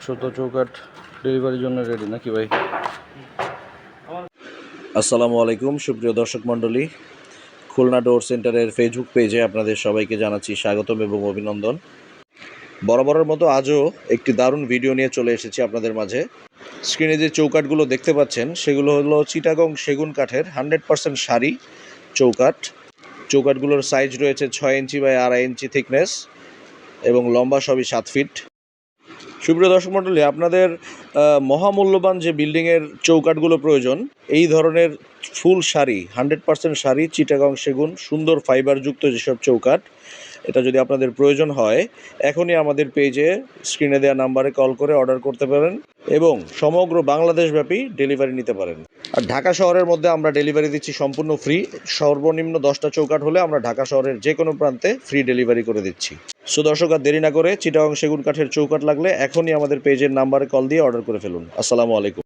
ছোট চৌকাঠ ডেলিভারির জন্য রেডি নাকি ভাই? আসসালামু আলাইকুম সুপ্রিয় দর্শক মণ্ডলী, খুলনা ডোর সেন্টারের ফেসবুক পেজে আপনাদের সবাইকে জানাচ্ছি স্বাগতম এবং অভিনন্দন। বরাবরের মতো আজও একটি দারুণ ভিডিও নিয়ে চলে এসেছি আপনাদের মাঝে। স্ক্রিনে যে চৌকাঠগুলো দেখতে পাচ্ছেন সেগুলো হলো চিটাগং সেগুন কাঠের 100% সারি চৌকাঠ। চৌকাঠগুলোর সাইজ রয়েছে 6 ইঞ্চি বাই 2.5 ইঞ্চি থিকনেস এবং লম্বা সবই 7 ফিট। সুপ্রিয় দর্শক মণ্ডলী, আপনাদের মহামূল্যবান যে বিল্ডিংয়ের চৌকাঠগুলো প্রয়োজন, এই ধরনের ফুল সারি 100% সারি চিটাগং সেগুন সুন্দর ফাইবারযুক্ত যেসব চৌকাঠ, এটা যদি আপনাদের প্রয়োজন হয় এখনই আমাদের পেজে স্ক্রিনে দেওয়া নাম্বারে কল করে অর্ডার করতে পারেন এবং সমগ্র বাংলাদেশব্যাপী ডেলিভারি নিতে পারেন। আর ঢাকা শহরের মধ্যে আমরা ডেলিভারি দিচ্ছি সম্পূর্ণ ফ্রি। সর্বনিম্ন 10টা চৌকাঠ হলে আমরা ঢাকা শহরের যে কোনো প্রান্তে ফ্রি ডেলিভারি করে দিচ্ছি। সো দর্শক, আর দেরি না করে চিটাগং সেগুন কাঠের চৌকাঠ লাগলে এখনই আমাদের পেজের নাম্বারে কল দিয়ে অর্ডার করে ফেলুন। আসসালামু আলাইকুম।